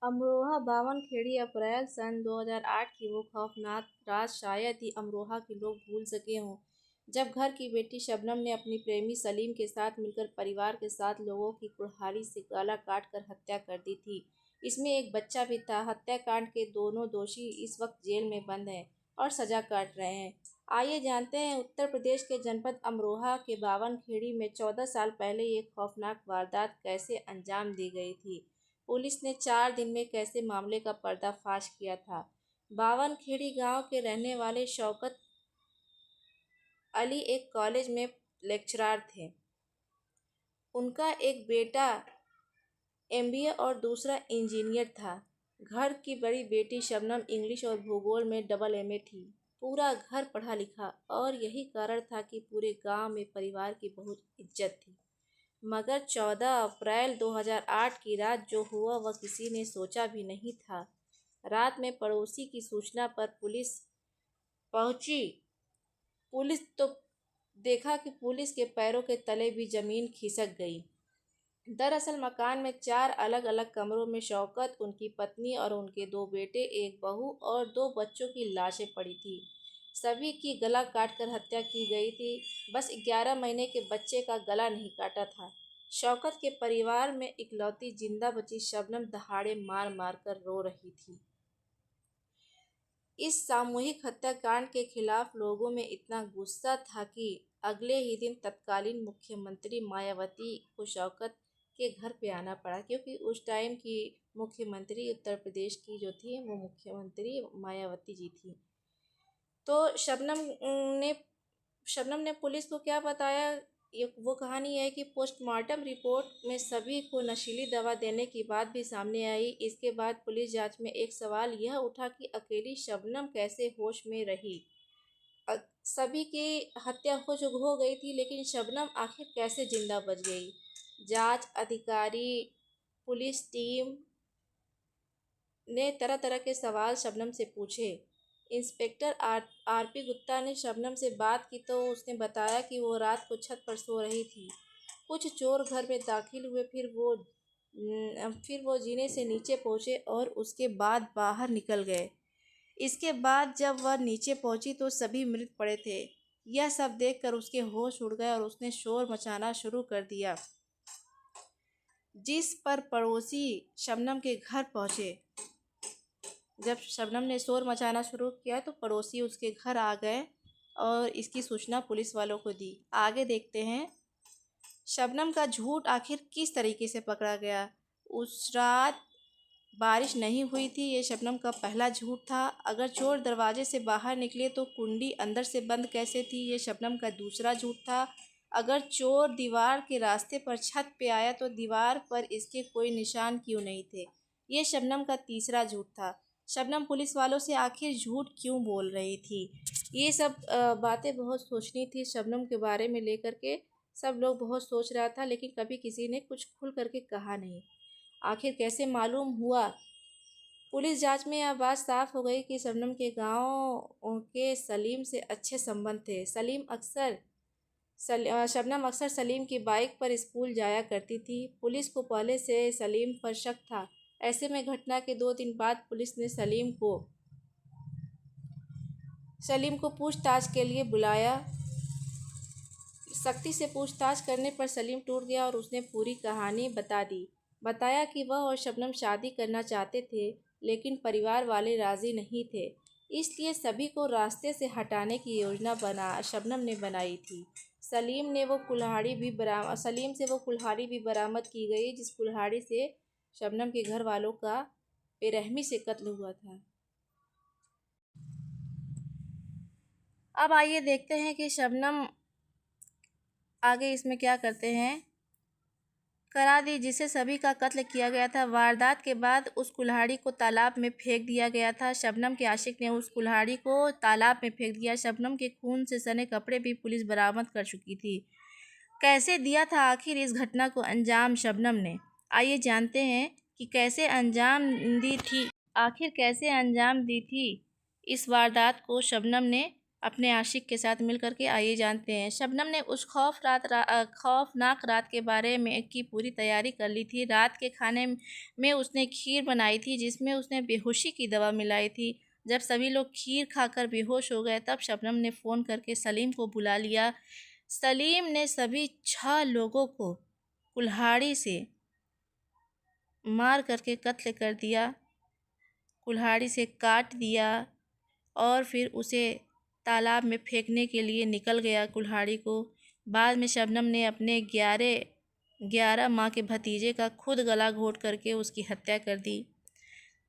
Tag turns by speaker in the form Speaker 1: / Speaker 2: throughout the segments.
Speaker 1: अमरोहा बावनखेड़ी अप्रैल सन 2008 की वो खौफनाक रात शायद ही अमरोहा के लोग भूल सके हों, जब घर की बेटी शबनम ने अपने प्रेमी सलीम के साथ मिलकर परिवार के 7 लोगों की कुल्हाड़ी से गला काट कर हत्या कर दी थी। इसमें एक बच्चा भी था। हत्याकांड के दोनों दोषी इस वक्त जेल में बंद हैं और सजा काट रहे हैं। आइए जानते हैं उत्तर प्रदेश के जनपद अमरोहा के बावनखेड़ी में 14 साल पहले एक खौफनाक वारदात कैसे अंजाम दी गई थी। पुलिस ने 4 दिन में कैसे मामले का पर्दाफाश किया था। बावनखेड़ी गांव के रहने वाले शौकत अली एक कॉलेज में लेक्चरर थे। उनका एक बेटा एमबीए और दूसरा इंजीनियर था। घर की बड़ी बेटी शबनम इंग्लिश और भूगोल में डबल एमए थी। पूरा घर पढ़ा लिखा और यही कारण था कि पूरे गांव में परिवार की बहुत इज्जत थी। मगर 14 अप्रैल 2008 की रात जो हुआ वह किसी ने सोचा भी नहीं था। रात में पड़ोसी की सूचना पर पुलिस पहुंची। पुलिस तो देखा कि पुलिस के पैरों के तले भी जमीन खिसक गई। दरअसल मकान में 4 अलग अलग कमरों में शौकत, उनकी पत्नी और उनके 2 बेटे, एक बहू और 2 बच्चों की लाशें पड़ी थी। सभी की गला काटकर हत्या की गई थी। बस 11 महीने के बच्चे का गला नहीं काटा था। शौकत के परिवार में इकलौती जिंदा बची शबनम दहाड़े मार मार कर रो रही थी। इस सामूहिक हत्याकांड के खिलाफ लोगों में इतना गुस्सा था कि अगले ही दिन तत्कालीन मुख्यमंत्री मायावती को शौकत के घर पे आना पड़ा, क्योंकि उस टाइम की मुख्यमंत्री उत्तर प्रदेश की जो थी वो मुख्यमंत्री मायावती जी थी। तो शबनम ने पुलिस को क्या बताया। ये वो कहानी है कि पोस्टमार्टम रिपोर्ट में सभी को नशीली दवा देने की बात भी सामने आई। इसके बाद पुलिस जांच में एक सवाल यह उठा कि अकेली शबनम कैसे होश में रही। सभी की हत्या हो गई थी, लेकिन शबनम आखिर कैसे जिंदा बच गई। जांच अधिकारी, पुलिस टीम ने तरह तरह के सवाल शबनम से पूछे। इंस्पेक्टर आरपी गुप्ता ने शबनम से बात की तो उसने बताया कि वो रात को छत पर सो रही थी। कुछ चोर घर में दाखिल हुए, फिर वो जीने से नीचे पहुंचे और उसके बाद बाहर निकल गए। इसके बाद जब वह नीचे पहुंची तो सभी मृत पड़े थे। यह सब देखकर उसके होश उड़ गए और उसने शोर मचाना शुरू कर दिया, जिस पर पड़ोसी शबनम के घर पहुंचे। जब शबनम ने शोर मचाना शुरू किया तो पड़ोसी उसके घर आ गए और इसकी सूचना पुलिस वालों को दी। आगे देखते हैं शबनम का झूठ आखिर किस तरीके से पकड़ा गया। उस रात बारिश नहीं हुई थी, ये शबनम का पहला झूठ था। अगर चोर दरवाजे से बाहर निकले तो कुंडी अंदर से बंद कैसे थी, ये शबनम का दूसरा झूठ था। अगर चोर दीवार के रास्ते पर छत पे आया तो दीवार पर इसके कोई निशान क्यों नहीं थे, ये शबनम का तीसरा झूठ था। शबनम पुलिस वालों से आखिर झूठ क्यों बोल रही थी। ये सब बातें बहुत सोचनी थी शबनम के बारे में लेकर के। सब लोग बहुत सोच रहा था, लेकिन कभी किसी ने कुछ खुल करके कहा नहीं। आखिर कैसे मालूम हुआ। पुलिस जांच में यह बात साफ हो गई कि शबनम के गांव के सलीम से अच्छे संबंध थे। शबनम अक्सर सलीम की बाइक पर स्कूल जाया करती थी। पुलिस को पहले से सलीम पर शक था। ऐसे में घटना के 2 दिन बाद पुलिस ने सलीम को पूछताछ के लिए बुलाया। सख्ती से पूछताछ करने पर सलीम टूट गया और उसने पूरी कहानी बता दी। बताया कि वह और शबनम शादी करना चाहते थे, लेकिन परिवार वाले राजी नहीं थे। इसलिए सभी को रास्ते से हटाने की योजना शबनम ने बनाई थी। सलीम से वो कुल्हाड़ी भी बरामद की गई, जिस कुल्हाड़ी से शबनम के घर वालों का बेरहमी से कत्ल हुआ था। अब आइए देखते हैं कि शबनम आगे इसमें क्या करते हैं। करा दी जिसे सभी का कत्ल किया गया था। वारदात के बाद उस कुल्हाड़ी को तालाब में फेंक दिया गया था। शबनम के आशिक ने उस कुल्हाड़ी को तालाब में फेंक दिया। शबनम के खून से सने कपड़े भी पुलिस बरामद कर चुकी थी। कैसे दिया था आखिर इस घटना को अंजाम शबनम ने, आइए जानते हैं कि कैसे अंजाम दी थी इस वारदात को शबनम ने। अपने आशिक के साथ मिल कर के। आइए जानते हैं। शबनम ने उस खौफनाक रात के बारे में की पूरी तैयारी कर ली थी। रात के खाने में उसने खीर बनाई थी जिसमें उसने बेहोशी की दवा मिलाई थी। जब सभी लोग खीर खाकर बेहोश हो गए तब शबनम ने फ़ोन करके सलीम को बुला लिया। सलीम ने सभी 6 लोगों को कुल्हाड़ी से मार करके कत्ल कर दिया, कुल्हाड़ी से काट दिया और फिर उसे तालाब में फेंकने के लिए निकल गया कुल्हाड़ी को। बाद में शबनम ने अपने 11 माह के भतीजे का खुद गला घोट करके उसकी हत्या कर दी।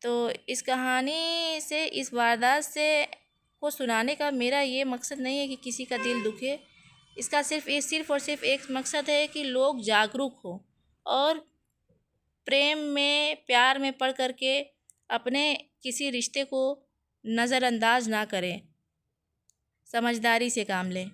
Speaker 1: तो इस कहानी से, इस वारदात से को सुनाने का मेरा ये मकसद नहीं है कि किसी का दिल दुखे। इसका सिर्फ और सिर्फ एक मकसद है कि लोग जागरूक हो और प्रेम में, प्यार में पड़ करके अपने किसी रिश्ते को नज़रअंदाज ना करें, समझदारी से काम लें।